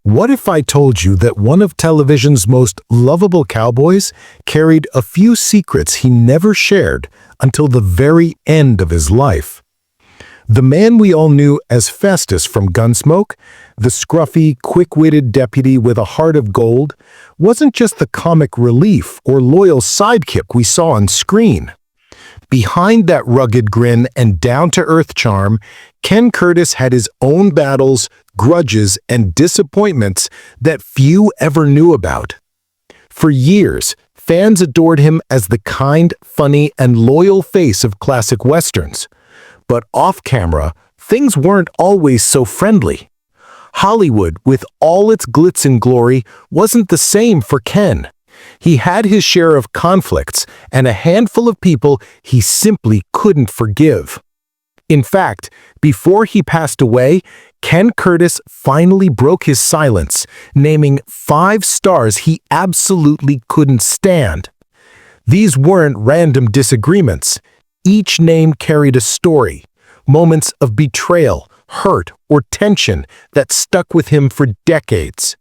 What if I told you that one of television's most lovable cowboys carried a few secrets he never shared until the very end of his life? The man we all knew as Festus from Gunsmoke, the scruffy, quick-witted deputy with a heart of gold, wasn't just the comic relief or loyal sidekick we saw on screen. Behind that rugged grin and down-to-earth charm, Ken Curtis had his own battles, grudges, and disappointments that few ever knew about. For years, fans adored him as the kind, funny, and loyal face of classic westerns. But off-camera, things weren't always so friendly. Hollywood, with all its glitz and glory, wasn't the same for Ken. He had his share of conflicts and a handful of people he simply couldn't forgive. In fact, before he passed away, Ken Curtis finally broke his silence, naming 5 stars he absolutely couldn't stand. These weren't random disagreements. Each name carried a story, moments of betrayal, hurt, or tension that stuck with him for decades.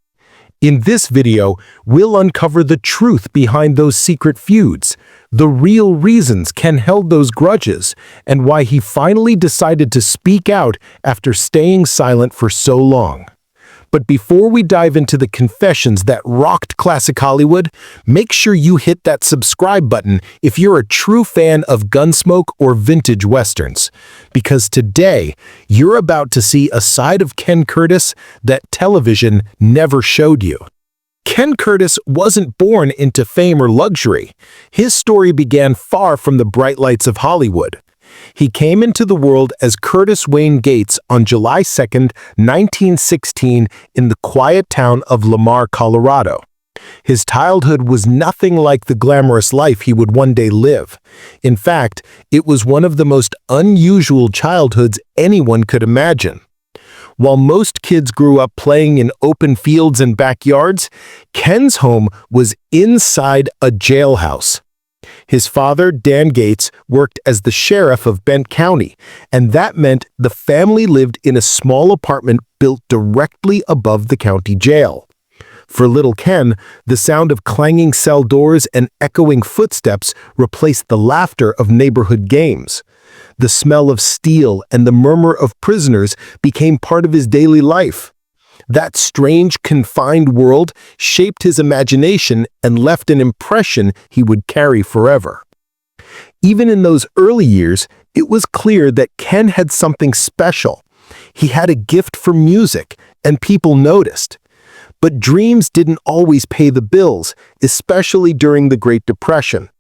In this video, we'll uncover the truth behind those secret feuds, the real reasons Ken held those grudges, and why he finally decided to speak out after staying silent for so long. But before we dive into the confessions that rocked classic Hollywood, make sure you hit that subscribe button if you're a true fan of Gunsmoke or vintage westerns. Because today, you're about to see a side of Ken Curtis that television never showed you. Ken Curtis wasn't born into fame or luxury. His story began far from the bright lights of Hollywood. He came into the world as Curtis Wayne Gates on July 2, 1916, in the quiet town of Lamar, Colorado. His childhood was nothing like the glamorous life he would one day live. In fact, it was one of the most unusual childhoods anyone could imagine. While most kids grew up playing in open fields and backyards, Ken's home was inside a jailhouse. His father, Dan Gates, worked as the sheriff of Bent County, and that meant the family lived in a small apartment built directly above the county jail. For little Ken, the sound of clanging cell doors and echoing footsteps replaced the laughter of neighborhood games. The smell of steel and the murmur of prisoners became part of his daily life. That strange, confined world shaped his imagination and left an impression he would carry forever. Even in those early years, it was clear that Ken had something special. He had a gift for music, and people noticed. But dreams didn't always pay the bills, especially during the Great Depression.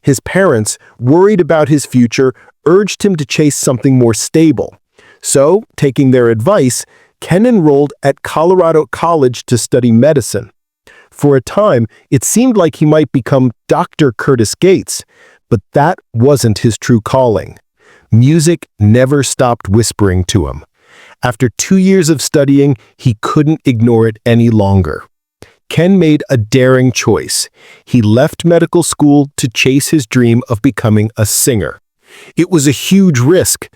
His parents, worried about his future, urged him to chase something more stable. So, taking their advice, Ken enrolled at Colorado College to study medicine. For a time, it seemed like he might become Dr. Curtis Gates, but that wasn't his true calling. Music never stopped whispering to him. After 2 years of studying, he couldn't ignore it any longer. Ken made a daring choice. He left medical school to chase his dream of becoming a singer. It was a huge risk.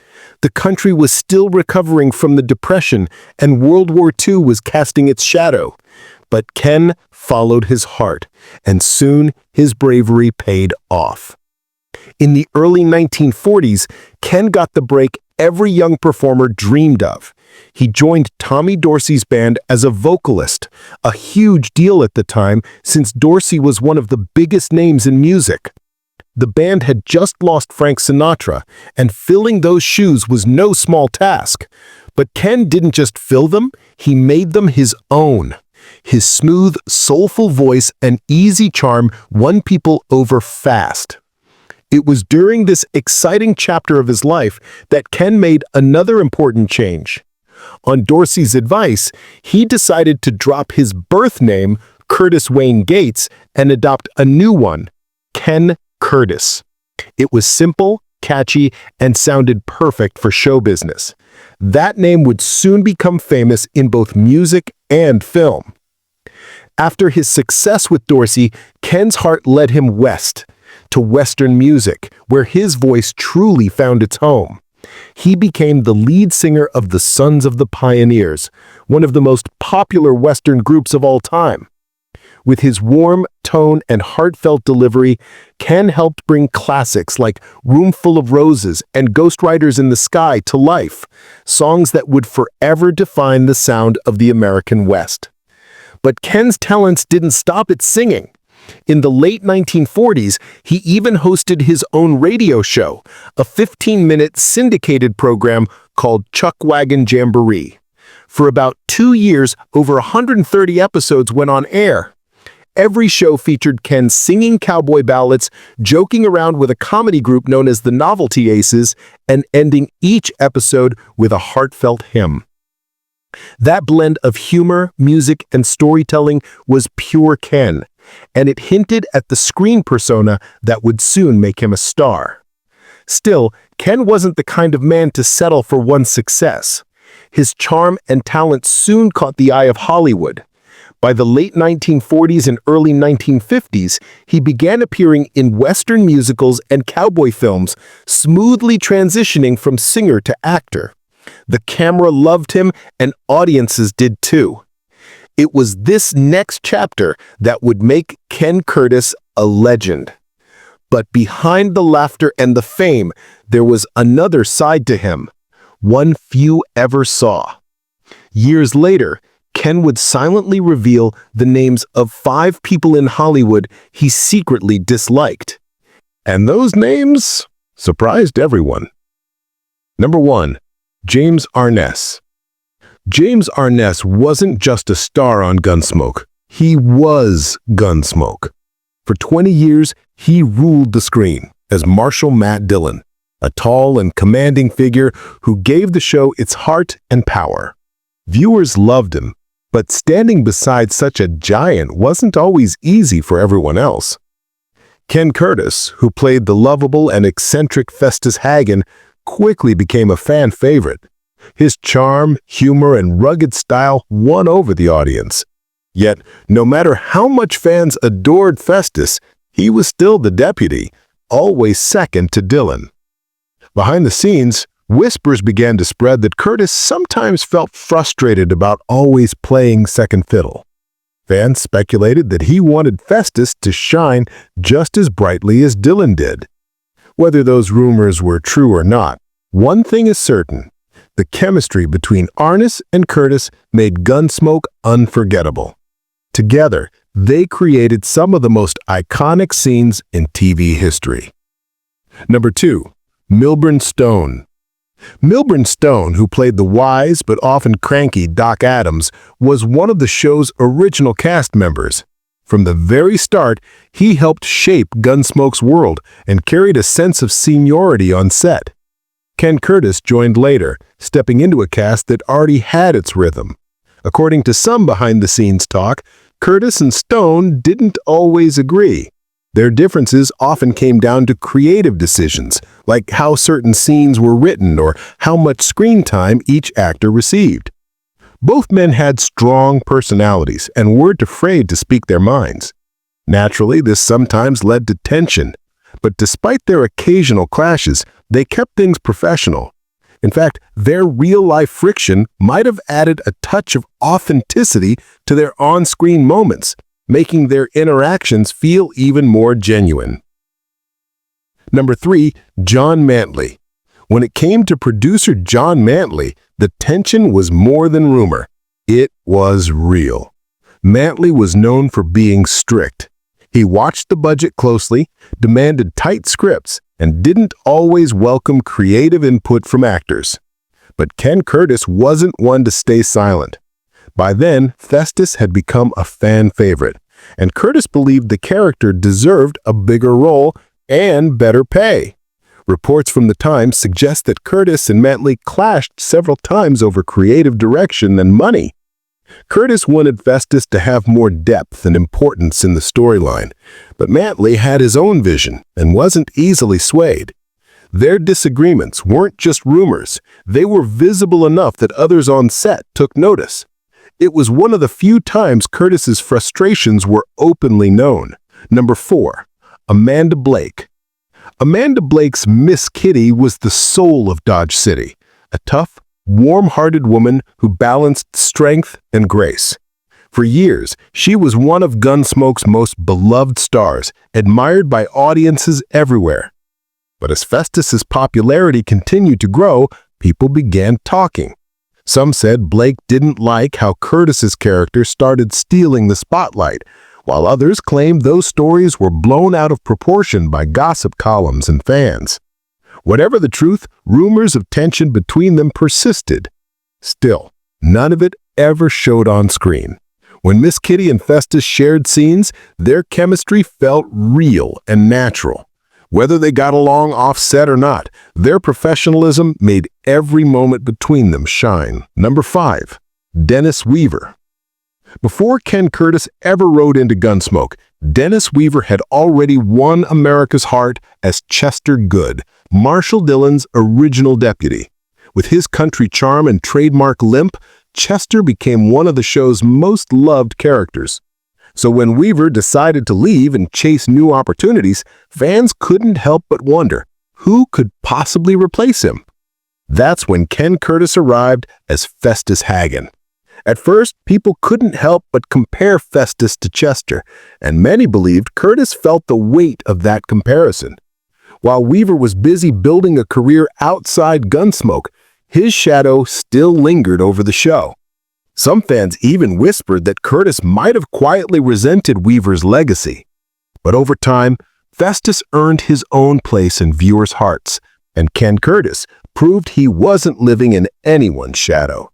The country was still recovering from the Depression, and World War II was casting its shadow. But Ken followed his heart, and soon his bravery paid off. In the early 1940s, Ken got the break every young performer dreamed of. He joined Tommy Dorsey's band as a vocalist, a huge deal at the time since Dorsey was one of the biggest names in music. The band had just lost Frank Sinatra, and filling those shoes was no small task. But Ken didn't just fill them, he made them his own. His smooth, soulful voice and easy charm won people over fast. It was during this exciting chapter of his life that Ken made another important change. On Dorsey's advice, he decided to drop his birth name, Curtis Wayne Gates, and adopt a new one, Ken Curtis. It was simple, catchy, and sounded perfect for show business. That name would soon become famous in both music and film. After his success with Dorsey, Ken's heart led him west, to Western music, where his voice truly found its home. He became the lead singer of the Sons of the Pioneers, one of the most popular Western groups of all time. With his warm tone and heartfelt delivery, Ken helped bring classics like Room Full of Roses and Ghost Riders in the Sky to life, songs that would forever define the sound of the American West. But Ken's talents didn't stop at singing. In the late 1940s, he even hosted his own radio show, a 15-minute syndicated program called Chuck Wagon Jamboree. For about 2 years, over 130 episodes went on air. Every show featured Ken singing cowboy ballads, joking around with a comedy group known as the Novelty Aces, and ending each episode with a heartfelt hymn. That blend of humor, music, and storytelling was pure Ken, and it hinted at the screen persona that would soon make him a star. Still, Ken wasn't the kind of man to settle for one success. His charm and talent soon caught the eye of Hollywood. By the late 1940s and early 1950s, he began appearing in Western musicals and cowboy films, smoothly transitioning from singer to actor. The camera loved him, and audiences did too. It was this next chapter that would make Ken Curtis a legend. But behind the laughter and the fame, there was another side to him, one few ever saw. Years later, Ken would silently reveal the names of 5 people in Hollywood he secretly disliked. And those names surprised everyone. Number 1. James Arness. James Arness wasn't just a star on Gunsmoke. He was Gunsmoke. For 20 years, he ruled the screen as Marshal Matt Dillon, a tall and commanding figure who gave the show its heart and power. Viewers loved him, but standing beside such a giant wasn't always easy for everyone else. Ken Curtis, who played the lovable and eccentric Festus Hagen, quickly became a fan favorite. His charm, humor, and rugged style won over the audience. Yet, no matter how much fans adored Festus, he was still the deputy, always second to Dillon. Behind the scenes, whispers began to spread that Curtis sometimes felt frustrated about always playing second fiddle. Fans speculated that he wanted Festus to shine just as brightly as Dillon did. Whether those rumors were true or not, one thing is certain: the chemistry between Arness and Curtis made Gunsmoke unforgettable. Together, they created some of the most iconic scenes in TV history. Number 2. Milburn Stone. Milburn Stone, who played the wise but often cranky Doc Adams, was one of the show's original cast members. From the very start, he helped shape Gunsmoke's world and carried a sense of seniority on set. Ken Curtis joined later, stepping into a cast that already had its rhythm. According to some behind-the-scenes talk, Curtis and Stone didn't always agree. Their differences often came down to creative decisions, like how certain scenes were written or how much screen time each actor received. Both men had strong personalities and weren't afraid to speak their minds. Naturally, this sometimes led to tension, but despite their occasional clashes, they kept things professional. In fact, their real-life friction might have added a touch of authenticity to their on-screen moments, making their interactions feel even more genuine. Number 3. John Mantley. When it came to producer John Mantley, the tension was more than rumor. It was real. Mantley was known for being strict. He watched the budget closely, demanded tight scripts, and didn't always welcome creative input from actors. But Ken Curtis wasn't one to stay silent. By then, Festus had become a fan favorite, and Curtis believed the character deserved a bigger role and better pay. Reports from the time suggest that Curtis and Mantley clashed several times over creative direction and money. Curtis wanted Festus to have more depth and importance in the storyline, but Mantley had his own vision and wasn't easily swayed. Their disagreements weren't just rumors, they were visible enough that others on set took notice. It was one of the few times Curtis's frustrations were openly known. Number 4. Amanda Blake. Amanda Blake's Miss Kitty was the soul of Dodge City, a tough, warm-hearted woman who balanced strength and grace. For years, she was one of Gunsmoke's most beloved stars, admired by audiences everywhere. But as Festus's popularity continued to grow, people began talking. Some said Blake didn't like how Curtis's character started stealing the spotlight, while others claimed those stories were blown out of proportion by gossip columns and fans. Whatever the truth, rumors of tension between them persisted. Still, none of it ever showed on screen. When Miss Kitty and Festus shared scenes, their chemistry felt real and natural. Whether they got along off-set or not, their professionalism made every moment between them shine. Number 5. Dennis Weaver. Before Ken Curtis ever rode into Gunsmoke, Dennis Weaver had already won America's heart as Chester Goode, Marshall Dillon's original deputy. With his country charm and trademark limp, Chester became one of the show's most loved characters. So when Weaver decided to leave and chase new opportunities, fans couldn't help but wonder, who could possibly replace him? That's when Ken Curtis arrived as Festus Hagen. At first, people couldn't help but compare Festus to Chester, and many believed Curtis felt the weight of that comparison. While Weaver was busy building a career outside Gunsmoke, his shadow still lingered over the show. Some fans even whispered that Curtis might have quietly resented Weaver's legacy. But over time, Festus earned his own place in viewers' hearts, and Ken Curtis proved he wasn't living in anyone's shadow.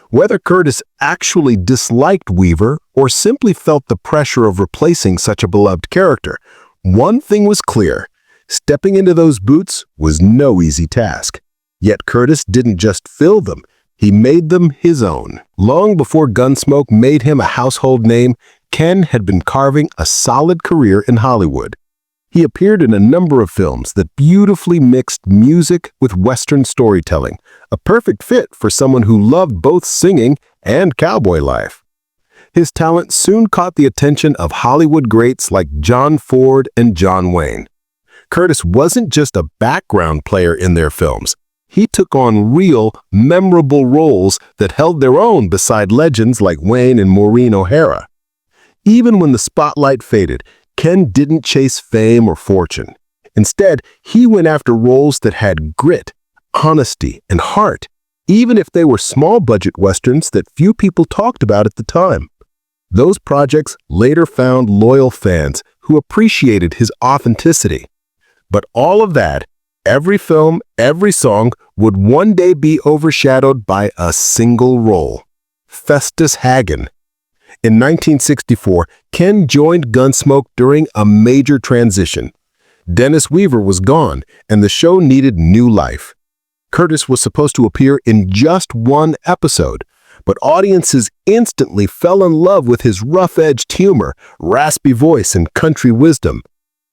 Whether Curtis actually disliked Weaver or simply felt the pressure of replacing such a beloved character, one thing was clear: stepping into those boots was no easy task. Yet Curtis didn't just fill them, he made them his own. Long before Gunsmoke made him a household name, Ken had been carving a solid career in Hollywood. He appeared in a number of films that beautifully mixed music with Western storytelling, a perfect fit for someone who loved both singing and cowboy life. His talent soon caught the attention of Hollywood greats like John Ford and John Wayne. Curtis wasn't just a background player in their films. He took on real, memorable roles that held their own beside legends like Wayne and Maureen O'Hara. Even when the spotlight faded, Ken didn't chase fame or fortune. Instead, he went after roles that had grit, honesty, and heart, even if they were small-budget westerns that few people talked about at the time. Those projects later found loyal fans who appreciated his authenticity. But all of that, every film, every song, would one day be overshadowed by a single role: Festus Hagen. In 1964, Ken joined Gunsmoke during a major transition. Dennis Weaver was gone, and the show needed new life. Curtis was supposed to appear in just one episode, but audiences instantly fell in love with his rough-edged humor, raspy voice, and country wisdom.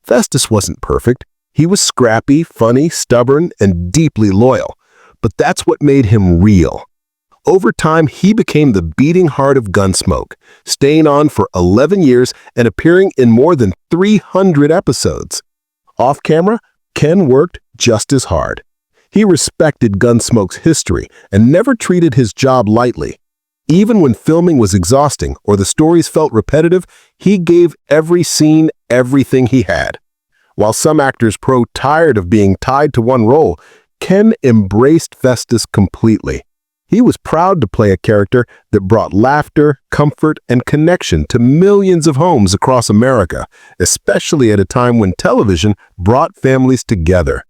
Festus wasn't perfect. He was scrappy, funny, stubborn, and deeply loyal. But that's what made him real. Over time, he became the beating heart of Gunsmoke, staying on for 11 years and appearing in more than 300 episodes. Off-camera, Ken worked just as hard. He respected Gunsmoke's history and never treated his job lightly. Even when filming was exhausting or the stories felt repetitive, he gave every scene everything he had. While some actors grew tired of being tied to one role, Ken embraced Festus completely. He was proud to play a character that brought laughter, comfort, and connection to millions of homes across America, especially at a time when television brought families together.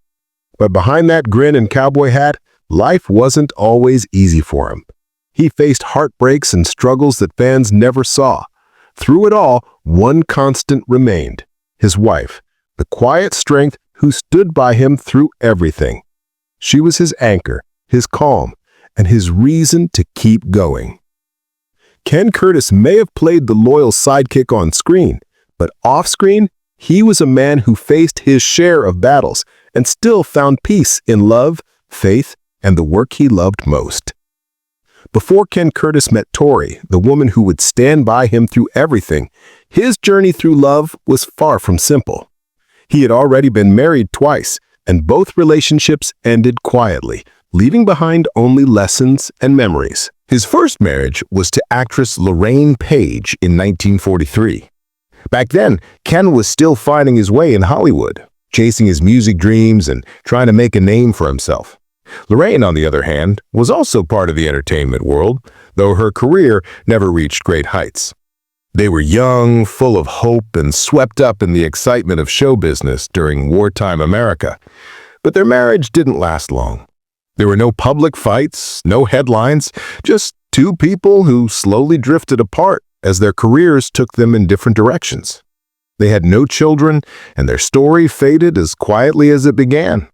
But behind that grin and cowboy hat, life wasn't always easy for him. He faced heartbreaks and struggles that fans never saw. Through it all, one constant remained: his wife, the quiet strength who stood by him through everything. She was his anchor, his calm, and his reason to keep going. Ken Curtis may have played the loyal sidekick on screen, but off-screen, he was a man who faced his share of battles and still found peace in love, faith, and the work he loved most. Before Ken Curtis met Tori, the woman who would stand by him through everything, his journey through love was far from simple. He had already been married twice, and both relationships ended quietly, leaving behind only lessons and memories. His first marriage was to actress Lorraine Page in 1943. Back then, Ken was still finding his way in Hollywood, chasing his music dreams and trying to make a name for himself. Lorraine, on the other hand, was also part of the entertainment world, though her career never reached great heights. They were young, full of hope, and swept up in the excitement of show business during wartime America. But their marriage didn't last long. There were no public fights, no headlines, just two people who slowly drifted apart as their careers took them in different directions. They had no children, and their story faded as quietly as it began.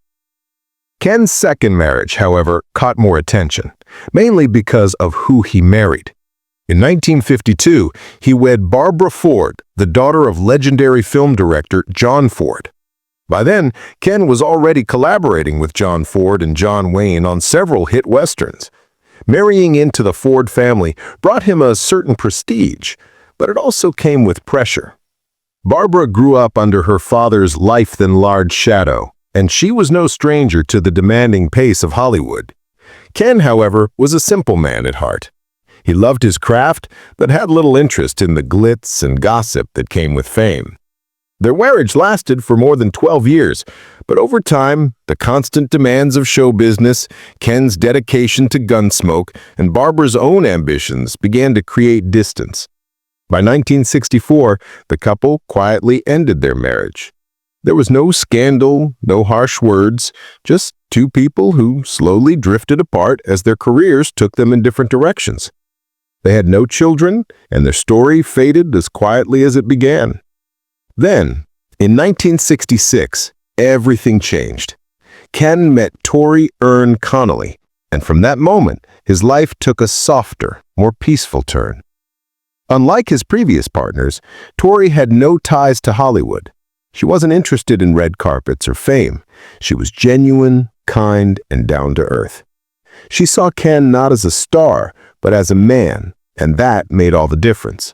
Ken's second marriage, however, caught more attention, mainly because of who he married. In 1952, he wed Barbara Ford, the daughter of legendary film director John Ford. By then, Ken was already collaborating with John Ford and John Wayne on several hit westerns. Marrying into the Ford family brought him a certain prestige, but it also came with pressure. Barbara grew up under her father's life-than-large shadow, and she was no stranger to the demanding pace of Hollywood. Ken, however, was a simple man at heart. He loved his craft, but had little interest in the glitz and gossip that came with fame. Their marriage lasted for more than 12 years, but over time, the constant demands of show business, Ken's dedication to Gunsmoke, and Barbara's own ambitions began to create distance. By 1964, the couple quietly ended their marriage. There was no scandal, no harsh words, just two people who slowly drifted apart as their careers took them in different directions. They had no children, and their story faded as quietly as it began. Then, in 1966, everything changed. Ken met Tori Earn Connolly, and from that moment, his life took a softer, more peaceful turn. Unlike his previous partners, Tori had no ties to Hollywood. She wasn't interested in red carpets or fame. She was genuine, kind, and down to earth. She saw Ken not as a star, but as a man, and that made all the difference.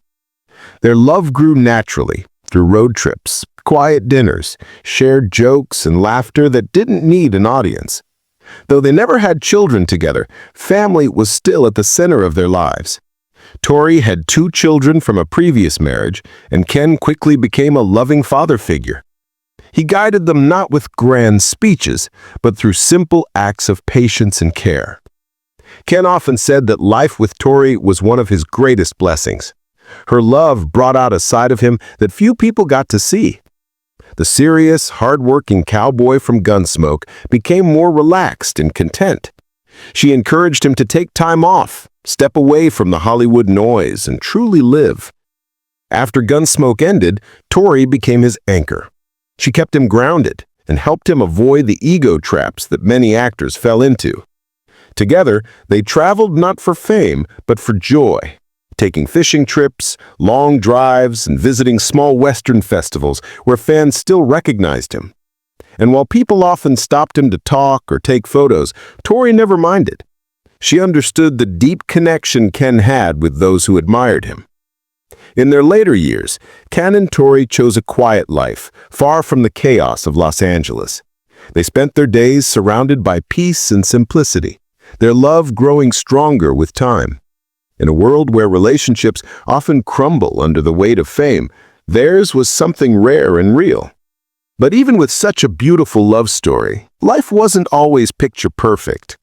Their love grew naturally, through road trips, quiet dinners, shared jokes, and laughter that didn't need an audience. Though they never had children together, family was still at the center of their lives. Tori had 2 children from a previous marriage, and Ken quickly became a loving father figure. He guided them not with grand speeches, but through simple acts of patience and care. Ken often said that life with Tori was one of his greatest blessings. Her love brought out a side of him that few people got to see. The serious, hard-working cowboy from Gunsmoke became more relaxed and content. She encouraged him to take time off, step away from the Hollywood noise, and truly live. After Gunsmoke ended, Tori became his anchor. She kept him grounded and helped him avoid the ego traps that many actors fell into. Together, they traveled not for fame, but for joy, taking fishing trips, long drives, and visiting small Western festivals where fans still recognized him. And while people often stopped him to talk or take photos, Tori never minded. She understood the deep connection Ken had with those who admired him. In their later years, Ken and Tori chose a quiet life, far from the chaos of Los Angeles. They spent their days surrounded by peace and simplicity, their love growing stronger with time. In a world where relationships often crumble under the weight of fame, theirs was something rare and real. But even with such a beautiful love story, life wasn't always picture perfect.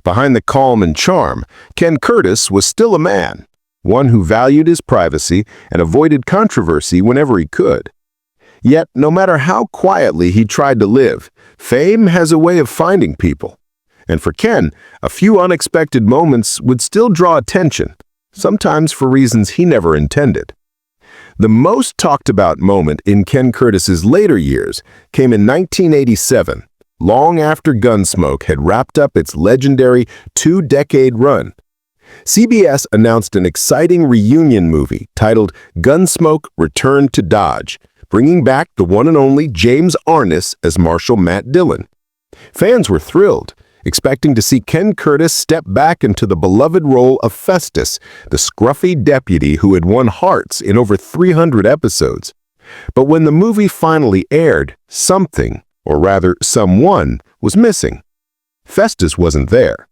Behind the calm and charm, Ken Curtis was still a man, one who valued his privacy and avoided controversy whenever he could. Yet, no matter how quietly he tried to live, fame has a way of finding people. And for Ken, a few unexpected moments would still draw attention, sometimes for reasons he never intended. The most talked about moment in Ken Curtis's later years came in 1987, long after Gunsmoke had wrapped up its legendary 2-decade run. CBS announced an exciting reunion movie titled Gunsmoke: Return to Dodge, bringing back the one and only James Arness as Marshal Matt Dillon. Fans were thrilled, expecting to see Ken Curtis step back into the beloved role of Festus, the scruffy deputy who had won hearts in over 300 episodes. But when the movie finally aired, something, or rather someone, was missing. Festus wasn't there.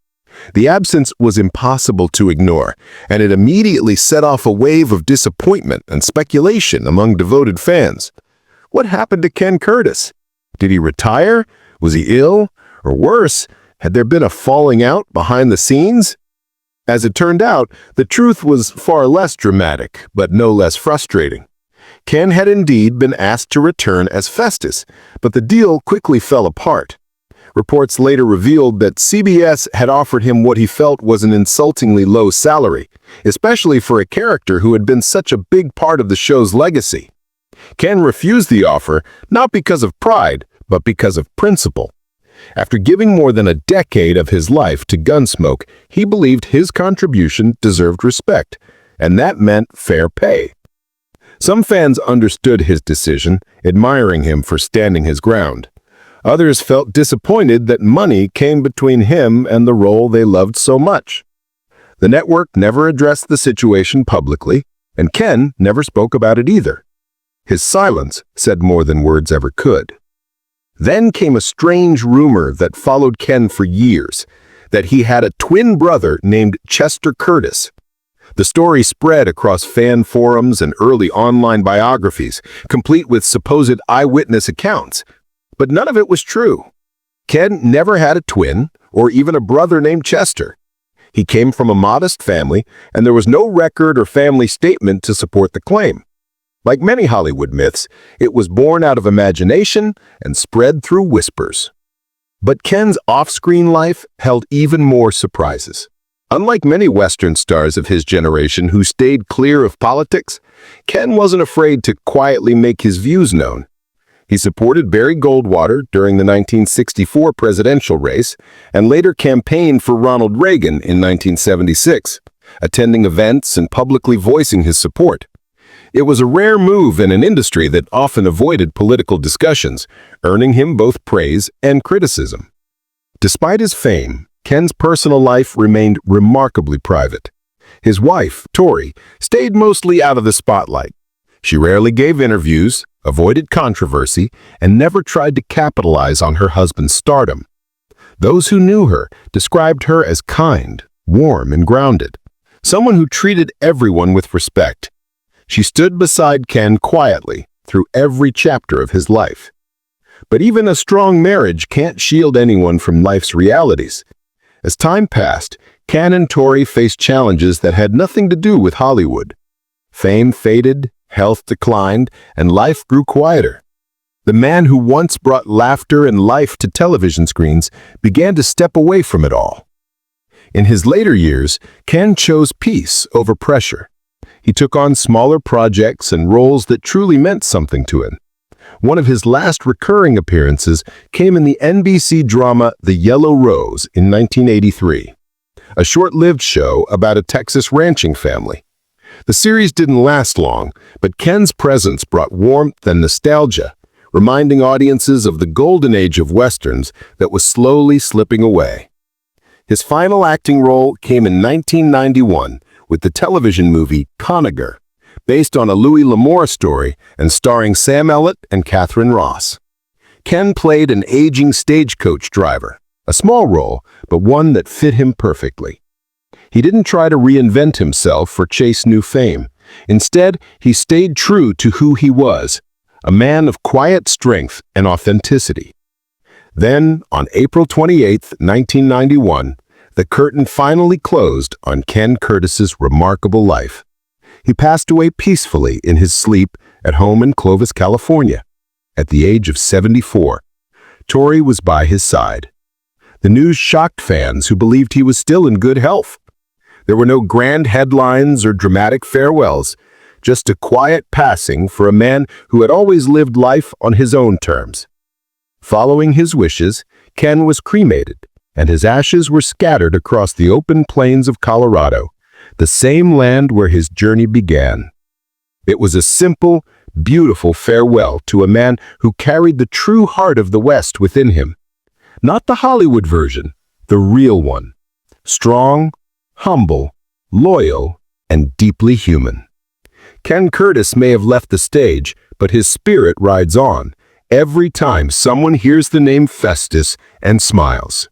The absence was impossible to ignore, and it immediately set off a wave of disappointment and speculation among devoted fans. What happened to Ken Curtis? Did he retire? Was he ill? Or worse, had there been a falling out behind the scenes? As it turned out, the truth was far less dramatic, but no less frustrating. Ken had indeed been asked to return as Festus, but the deal quickly fell apart. Reports later revealed that CBS had offered him what he felt was an insultingly low salary, especially for a character who had been such a big part of the show's legacy. Ken refused the offer, not because of pride, but because of principle. After giving more than a decade of his life to Gunsmoke, he believed his contribution deserved respect, and that meant fair pay. Some fans understood his decision, admiring him for standing his ground. Others felt disappointed that money came between him and the role they loved so much. The network never addressed the situation publicly, and Ken never spoke about it either. His silence said more than words ever could. Then came a strange rumor that followed Ken for years, that he had a twin brother named Chester Curtis. The story spread across fan forums and early online biographies, complete with supposed eyewitness accounts. But none of it was true. Ken never had a twin or even a brother named Chester. He came from a modest family, and there was no record or family statement to support the claim. Like many Hollywood myths, it was born out of imagination and spread through whispers. But Ken's off-screen life held even more surprises. Unlike many Western stars of his generation who stayed clear of politics, Ken wasn't afraid to quietly make his views known. He supported Barry Goldwater during the 1964 presidential race and later campaigned for Ronald Reagan in 1976, attending events and publicly voicing his support. It was a rare move in an industry that often avoided political discussions, earning him both praise and criticism. Despite his fame, Ken's personal life remained remarkably private. His wife, Tori, stayed mostly out of the spotlight. She rarely gave interviews, avoided controversy, and never tried to capitalize on her husband's stardom. Those who knew her described her as kind, warm, and grounded, someone who treated everyone with respect. She stood beside Ken quietly through every chapter of his life. But even a strong marriage can't shield anyone from life's realities. As time passed, Ken and Tori faced challenges that had nothing to do with Hollywood. Fame faded, health declined, and life grew quieter. The man who once brought laughter and life to television screens began to step away from it all. In his later years, Ken chose peace over pressure. He took on smaller projects and roles that truly meant something to him. One of his last recurring appearances came in the NBC drama The Yellow Rose in 1983, a short-lived show about a Texas ranching family. The series didn't last long, but Ken's presence brought warmth and nostalgia, reminding audiences of the golden age of westerns that was slowly slipping away. His final acting role came in 1991 with the television movie Conager, based on a Louis L'Amour story and starring Sam Elliott and Catherine Ross. Ken played an aging stagecoach driver, a small role, but one that fit him perfectly. He didn't try to reinvent himself or chase new fame. Instead, he stayed true to who he was, a man of quiet strength and authenticity. Then, on April 28, 1991, the curtain finally closed on Ken Curtis's remarkable life. He passed away peacefully in his sleep at home in Clovis, California, at the age of 74. Tori was by his side. The news shocked fans who believed he was still in good health. There were no grand headlines or dramatic farewells, just a quiet passing for a man who had always lived life on his own terms. Following his wishes, Ken was cremated, and his ashes were scattered across the open plains of Colorado, the same land where his journey began. It was a simple, beautiful farewell to a man who carried the true heart of the West within him. Not the Hollywood version, the real one. Strong, humble, loyal, and deeply human. Ken Curtis may have left the stage, but his spirit rides on every time someone hears the name Festus and smiles.